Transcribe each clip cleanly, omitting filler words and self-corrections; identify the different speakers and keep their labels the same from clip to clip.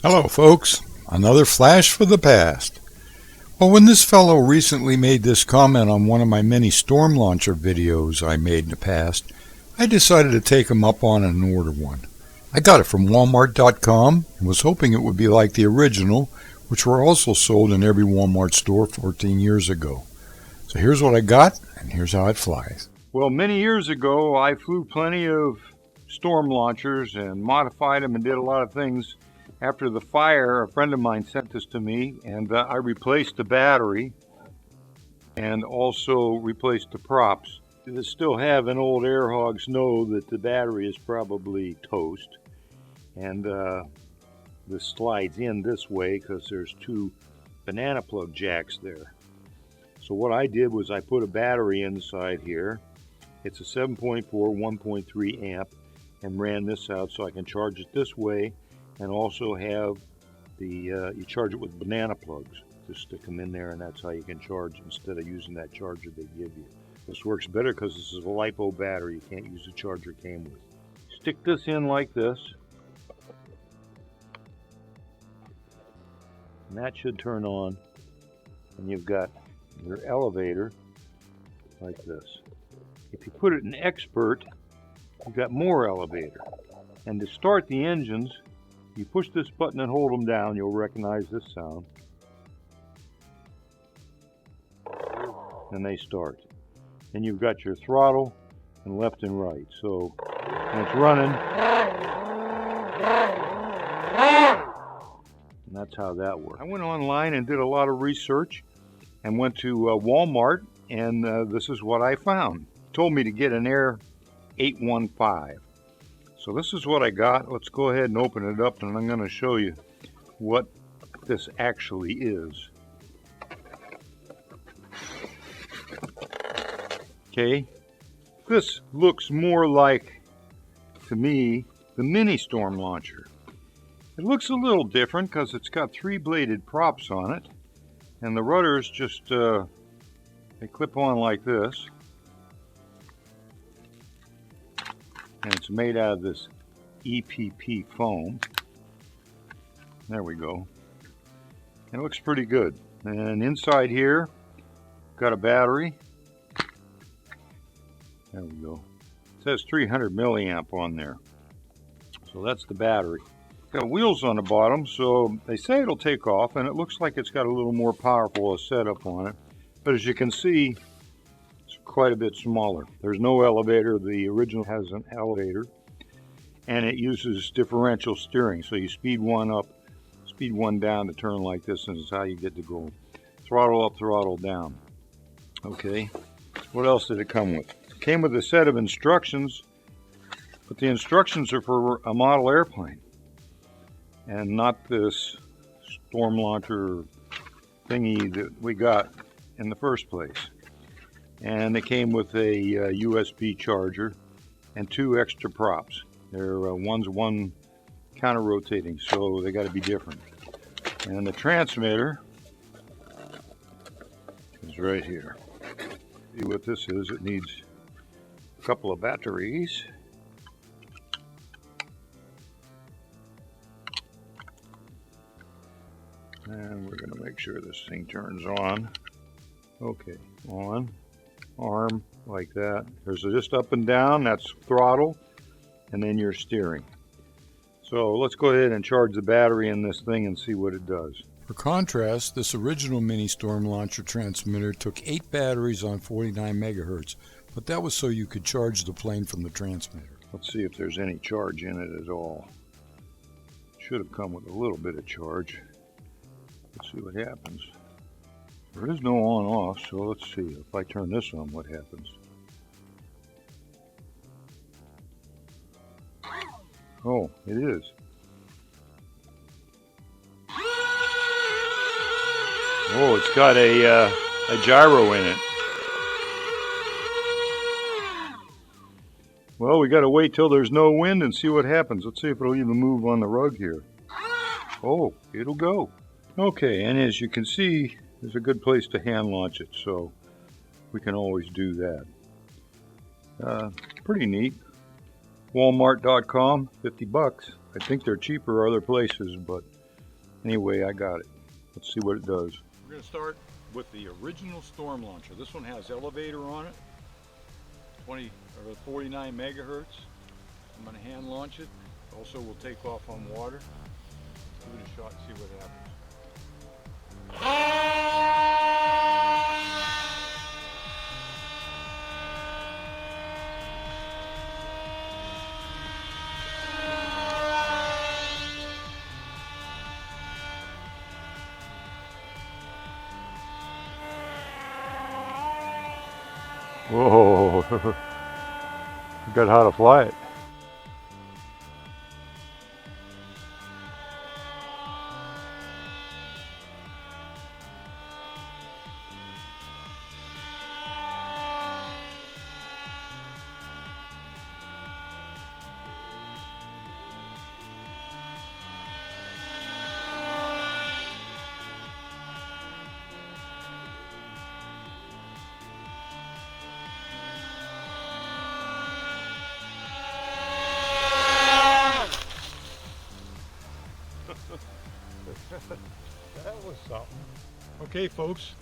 Speaker 1: Hello folks, another flash for the past. Well, when this fellow recently made this comment on one of my many storm launcher videos I made in the past, I decided to take him up on it and order one. I got it from Walmart.com and was hoping it would be like the original, which were also sold in every Walmart store 14 years ago. So here's what I got, and here's how it flies. Well, many years ago I flew plenty of storm launchers and modified them and did a lot of things. After the fire, a friend of mine sent this to me, and I replaced the battery and also replaced the props. They still have an old air hogs know that the battery is probably toast, and this slides in this way because there's two banana plug jacks there. So what I did was I put a battery inside here. It's a 7.4 1.3 amp, and ran this out so I can charge it this way. And also have the, you charge it with banana plugs. Just stick them in there and that's how you can charge instead of using that charger they give you. This works better because this is a LiPo battery. You can't use the charger it came with. Stick this in like this. And that should turn on. And you've got your elevator like this. If you put it in Expert, you've got more elevator. And to start the engines, you push this button and hold them down, you'll recognize this sound. And they start. And you've got your throttle and left and right. So when it's running, and that's how that works. I went online and did a lot of research and went to Walmart, and this is what I found. It told me to get an Air 815. So this is what I got. Let's go ahead and open it up, and I'm going to show you what this actually is. Okay, this looks more like, to me, the mini storm launcher. It looks a little different because it's got three bladed props on it, and the rudders just they clip on like this. And it's made out of this EPP foam. There we go. And it looks pretty good. And inside here, got a battery. There we go. It says 300 milliamp on there. So that's the battery. Got wheels on the bottom, so they say it'll take off, and it looks like it's got a little more powerful setup on it. But as you can see, quite a bit smaller. There's no elevator. The original has an elevator, and it uses differential steering. So you speed one up, speed one down to turn like this, and it's how you get to go. Throttle up, throttle down. Okay, what else did it come with? It came with a set of instructions, but the instructions are for a model airplane and not this storm launcher thingy that we got in the first place. And they came with a USB charger and two extra props. They're one's one counter rotating, so they got to be different. And the transmitter is right here. See what this is? It needs a couple of batteries. And we're going to make sure this thing turns on. Okay, on. Arm like that. There's just up and down, that's throttle, and then your steering. So let's go ahead and charge the battery in this thing and see what it does. For contrast, this original mini storm launcher transmitter took 8 batteries on 49 megahertz, but that was so you could charge the plane from the transmitter. Let's see if there's any charge in it at all. Should have come with a little bit of charge. Let's see what happens. There is no on-off, so let's see. If I turn this on, what happens? Oh, it is. Oh, it's got a gyro in it. Well, we got to wait till there's no wind and see what happens. Let's see if it'll even move on the rug here. Oh, it'll go. Okay, and as you can see, there's a good place to hand launch it, so we can always do that. Pretty neat. Walmart.com, $50. I think they're cheaper other places, but Anyway, I got it. Let's see what it does. We're going to start with the original Storm Launcher. This one has elevator on it, 49 megahertz. I'm going to hand launch it. Also, we'll take off on water. Give it a shot and see what happens. Whoa, forgot how to fly it. That was something. Okay, folks,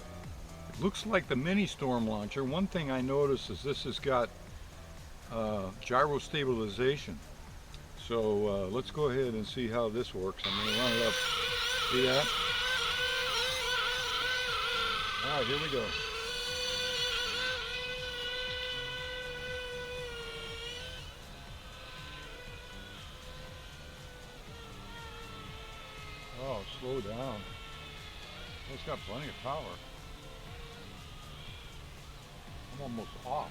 Speaker 1: it looks like the mini Storm Launcher. One thing I noticed is this has got gyro stabilization. So let's go ahead and see how this works. I'm going to run it up. See that? All right, here we go. Oh, slow down. It's got plenty of power. I'm almost off.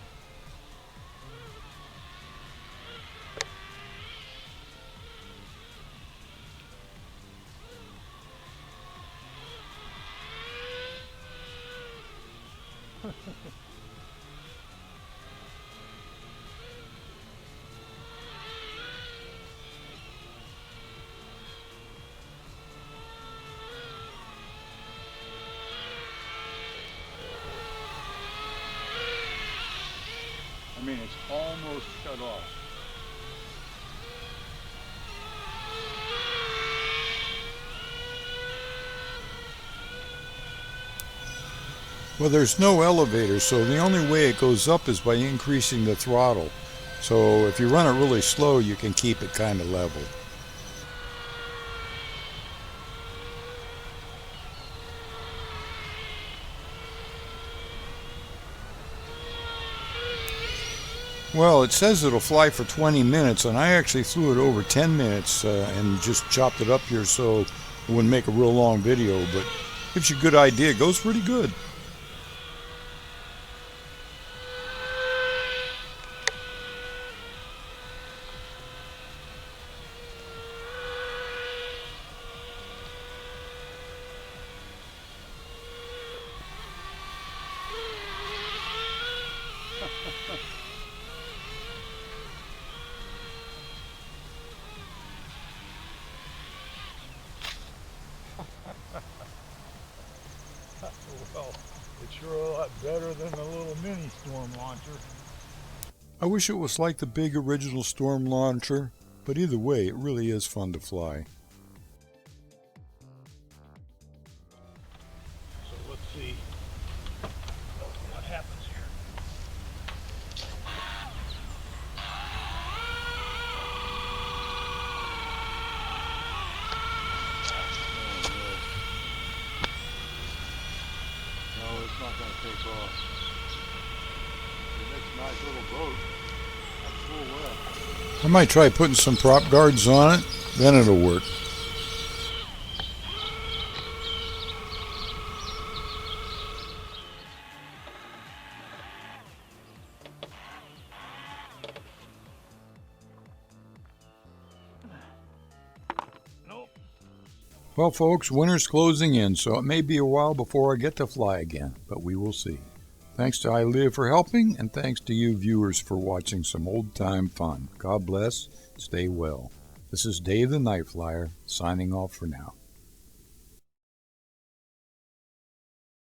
Speaker 1: I mean, it's almost shut off. Well, there's no elevator, so the only way it goes up is by increasing the throttle. So if you run it really slow, you can keep it kind of level. Well, it says it'll fly for 20 minutes, and I actually flew it over 10 minutes and just chopped it up here so it wouldn't make a real long video, but gives you a good idea. It goes pretty good. Well, it's sure a lot better than the little mini Storm Launcher. I wish it was like the big original Storm Launcher, but either way, it really is fun to fly. So let's see what happens here. It's not going to take off. It makes a nice little boat. That's full wet. I might try putting some prop guards on it, then it'll work. Well, folks, winter's closing in, so it may be a while before I get to fly again, but we will see. Thanks to iLive for helping, and thanks to you viewers for watching some old-time fun. God bless. Stay well. This is Dave the Night Flyer, signing off for now.